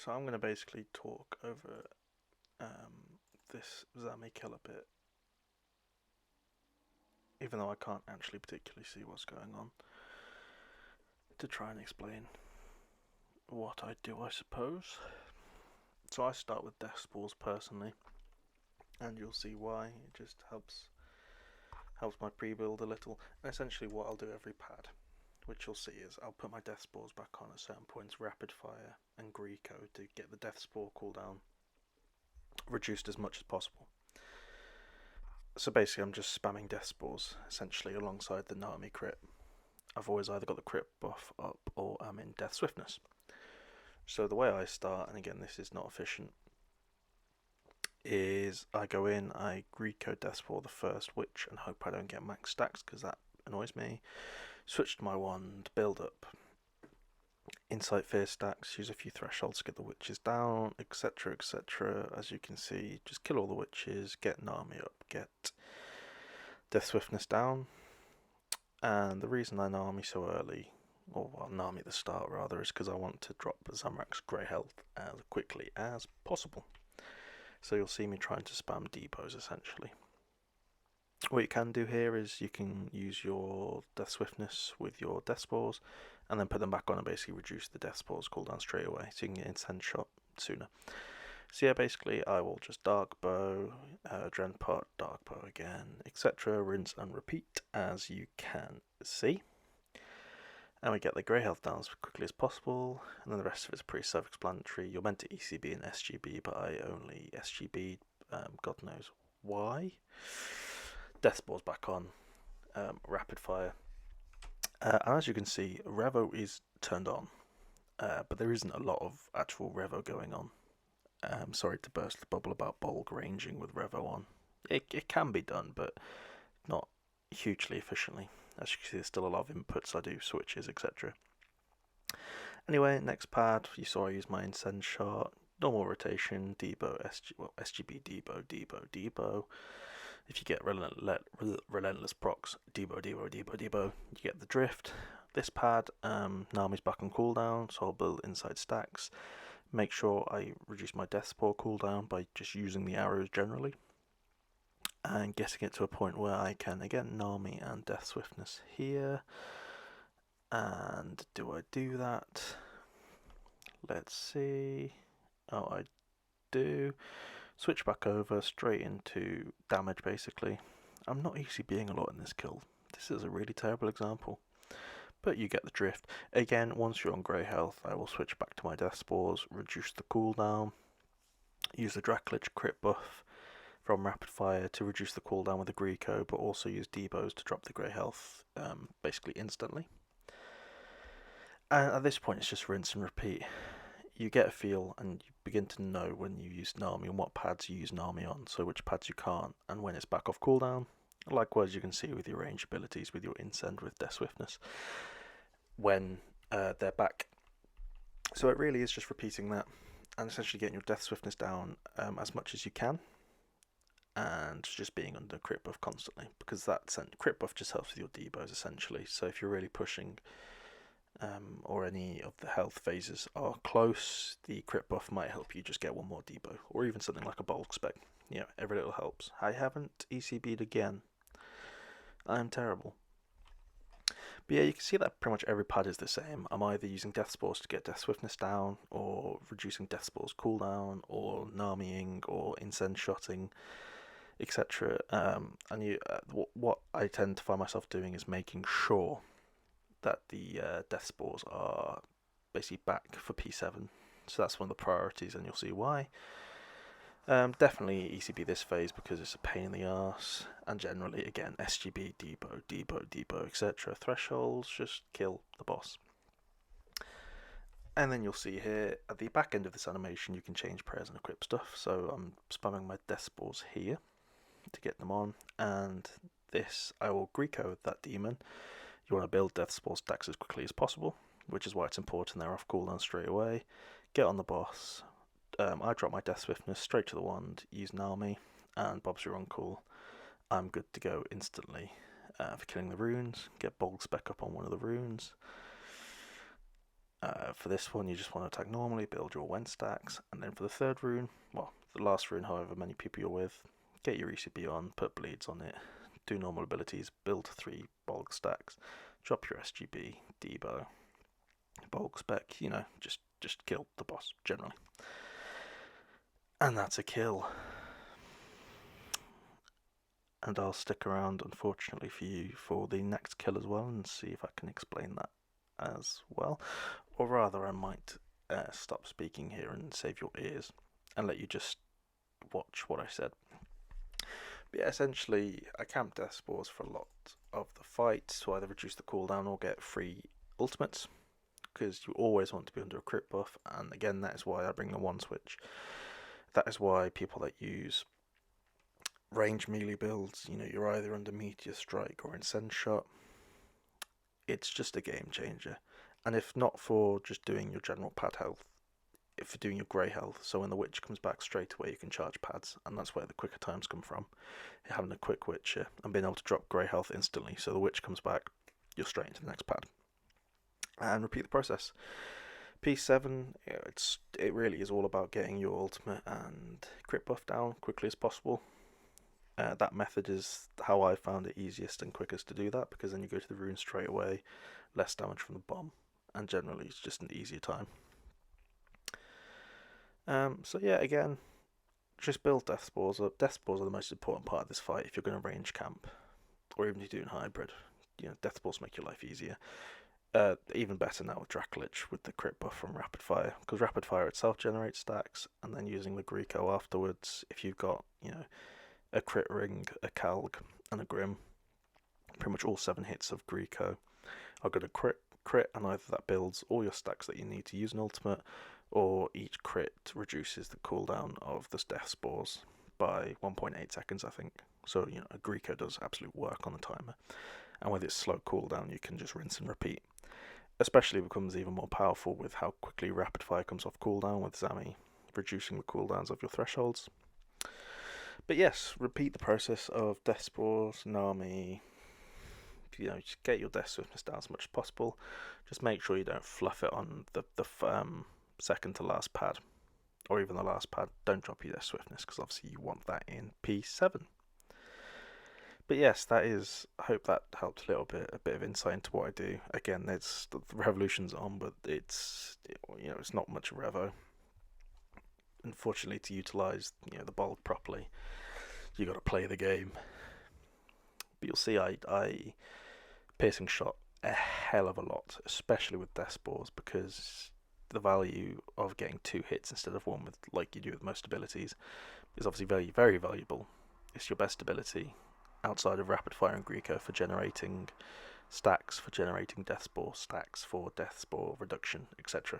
So I'm going to basically talk over this Zami kill a bit, even though I can't actually particularly see what's going on, to try and explain what I do, I suppose. So I start with deathspores personally, and you'll see why. It just helps my pre-build a little. And essentially, what I'll do every pad, which you'll see, is I'll put my deathspores back on at certain points, rapid fire and Greco, to get the deathspore cooldown reduced as much as possible. So basically, I'm just spamming deathspores essentially alongside the Nami crit. I've always either got the crit buff up or I'm in death swiftness. So the way I start, and again this is not efficient, is I go in, I Greco deathspore the first witch and hope I don't get max stacks because that annoys me. Switch to my wand, build up Insight Fear stacks, use a few thresholds to get the witches down, etc, etc. As you can see, just kill all the witches, get Nami up, get Death Swiftness down. And the reason I Nami so early, or well, Nami at the start rather, is because I want to drop Zamorak's grey health as quickly as possible. So you'll see me trying to spam depots essentially. What you can do here is you can use your Death Swiftness with your Death Spores and then put them back on and basically reduce the Death Spores cooldown straight away so you can get Incense Shot sooner. So yeah, basically I will just Dark Bow, Dren Pot, Dark Bow again, etc. Rinse and repeat as you can see. And we get the grey health down as quickly as possible, and then the rest of it's pretty self-explanatory. You're meant to ECB and SGB, but I only SGB, God knows why. Death Spores back on, rapid fire. And as you can see, Revo is turned on, but there isn't a lot of actual Revo going on. Sorry to burst the bubble about bulk ranging with Revo on. It can be done, but not hugely efficiently. As you can see, there's still a lot of inputs. I do switches, etc. Anyway, next pad, you saw I use my Incense Shot, normal rotation, Debo, SGB, Debo. If you get relentless procs, Debo, you get the drift. This pad, Nami's back on cooldown, so I'll build inside stacks. Make sure I reduce my death spore cooldown by just using the arrows generally. And getting it to a point where I can, again, Nami and death swiftness here. And do I do that? Let's see. Oh, I do. Switch back over, straight into damage basically. I'm not ECBing a lot in this kill. This is a really terrible example. But you get the drift. Again, once you're on grey health, I will switch back to my death spores, reduce the cooldown, use the Dracolich crit buff from rapid fire to reduce the cooldown with the Greco, but also use Debos to drop the grey health basically instantly. And at this point, it's just rinse and repeat. You get a feel and you begin to know when you use Nami and what pads you use Nami on, so which pads you can't, and when it's back off cooldown. Likewise, you can see with your range abilities, with your Incend, with Death Swiftness, when they're back. So it really is just repeating that, and essentially getting your Death Swiftness down as much as you can, and just being under crit buff constantly, because that crit buff just helps with your debos essentially. So if you're really pushing or any of the health phases are close, the crit buff might help you just get one more debo, or even something like a bulk spec. Yeah, every little helps. I haven't ECB'd again. I'm terrible. But yeah, you can see that pretty much every pad is the same. I'm either using Death Spores to get Death Swiftness down, or reducing Death Spores cooldown, or Namiing, or Incense Shotting, etc. And what I tend to find myself doing is making sure that the Death Spores are basically back for P7. So that's one of the priorities, and you'll see why. Definitely ECB this phase because it's a pain in the arse, and generally, again, SGB, Debo, etc. Thresholds, just kill the boss. And then you'll see here, at the back end of this animation, you can change prayers and equip stuff. So I'm spamming my Death Spores here to get them on, and this, I will Greco that demon. You want to build Death Spore stacks as quickly as possible, which is why it's important they're off cooldown straight away. Get on the boss. I drop my Death Swiftness straight to the wand, use Nami, and Bob's your uncle. I'm good to go instantly for killing the runes. Get Bulk Spec up on one of the runes. For this one, you just want to attack normally, build your Wen stacks, and then for the third rune, well, the last rune, however many people you're with, get your ECB on, put bleeds on it, do normal abilities, build 3 bulk stacks, drop your SGB, Debo, bulk spec, just kill the boss, generally. And that's a kill. And I'll stick around, unfortunately for you, for the next kill as well, and see if I can explain that as well. Or rather, I might stop speaking here and save your ears and let you just watch what I said. But yeah, essentially, I camp deathspores for a lot of the fights to either reduce the cooldown or get free ultimates, because you always want to be under a crit buff, and again, that is why I bring the one switch. That is why people that use range melee builds, you're either under Meteor Strike or Incense Shot. It's just a game changer. And if not for just doing your general pad health, if you're doing your grey health, so when the witch comes back straight away you can charge pads, and that's where the quicker times come from. Having a quick witcher and being able to drop grey health instantly, so the witch comes back, you're straight into the next pad. And repeat the process. P7, it really is all about getting your ultimate and crit buff down quickly as possible. That method is how I found it easiest and quickest to do that, because then you go to the rune straight away, less damage from the bomb, and generally it's just an easier time. So yeah, again, just build deathspores up. Deathspores are the most important part of this fight if you're going to range camp, or even if you're doing hybrid. Deathspores make your life easier. Even better now with Dracolich with the crit buff from Rapid Fire, because Rapid Fire itself generates stacks, and then using the Greco afterwards, if you've got, a crit ring, a Calg, and a Grim, pretty much all 7 hits of Greco are going to crit, and either that builds all your stacks that you need to use an ultimate, or each crit reduces the cooldown of the deathspores by 1.8 seconds, I think. So, a Greco does absolute work on the timer. And with its slow cooldown, you can just rinse and repeat. Especially becomes even more powerful with how quickly Rapid Fire comes off cooldown with Zami reducing the cooldowns of your thresholds. But yes, repeat the process of deathspores, Nami. Just get your death swiftness down as much as possible. Just make sure you don't fluff it on the second to last pad, or even the last pad. Don't drop your death swiftness, because obviously you want that in P7. But yes, that is. I hope that helped a bit of insight into what I do. Again, it's the revolution's on, but it's not much of revo. Unfortunately, to utilize the bulk properly, you got to play the game. But you'll see, I piercing shot a hell of a lot, especially with deathspores, because the value of getting 2 hits instead of 1, with like you do with most abilities, is obviously very, very valuable. It's your best ability outside of Rapid Fire and Greco for generating stacks, for generating deathspore stacks, for deathspore reduction, etc.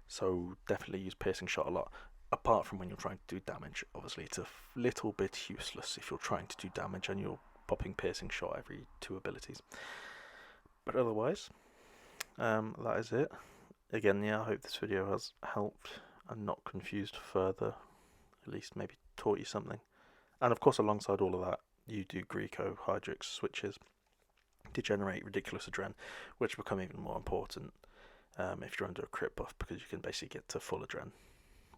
So definitely use piercing shot a lot, apart from when you're trying to do damage. Obviously it's a little bit useless if you're trying to do damage and you're popping piercing shot every 2 abilities. But otherwise, that is it. Again, I hope this video has helped and not confused further, at least maybe taught you something. And of course, alongside all of that, you do Greco, Hydrix switches to generate ridiculous adren, which become even more important if you're under a crit buff, because you can basically get to full adren.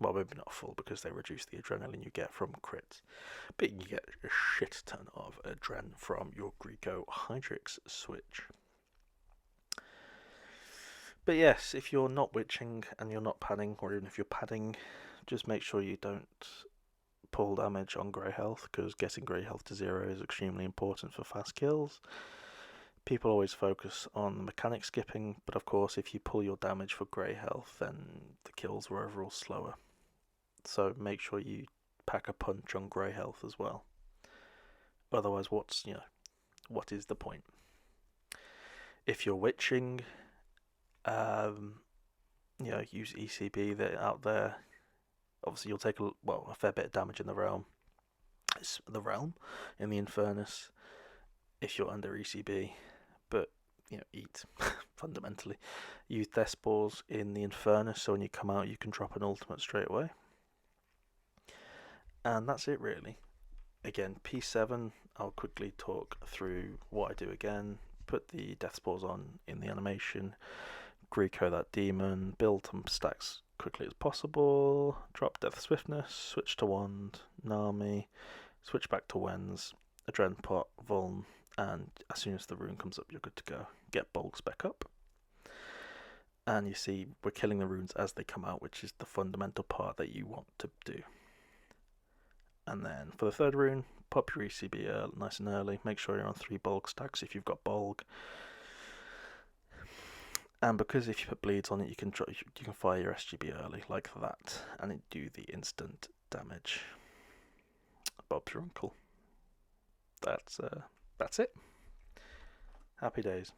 Well, maybe not full, because they reduce the adrenaline you get from crits, but you get a shit ton of adren from your Greco Hydrix switch. But yes, if you're not witching and you're not padding, or even if you're padding, just make sure you don't pull damage on grey health, because getting grey health to 0 is extremely important for fast kills. People always focus on mechanic skipping, but of course if you pull your damage for grey health, then the kills were overall slower. So make sure you pack a punch on grey health as well. Otherwise, what is the point? If you're witching, use ECB out there. Obviously, you'll take a fair bit of damage in the realm. In the Infernus, if you're under ECB, but eat fundamentally. Use deathspores in the Infernus, so when you come out, you can drop an ultimate straight away. And that's it, really. Again, P7, I'll quickly talk through what I do again. Put the deathspores on in the animation. Greco that demon, build some stacks quickly as possible, drop Death Swiftness, switch to Wand, Nami, switch back to Wens, Adren Pot, Vuln, and as soon as the rune comes up, you're good to go. Get Bulks back up. And you see, we're killing the runes as they come out, which is the fundamental part that you want to do. And then for the third rune, pop your ECB nice and early. Make sure you're on 3 Bulk stacks if you've got Bulk. And because if you put bleeds on it, you can fire your SGB early like that, and it do the instant damage. Bob's your uncle. That's it. Happy days.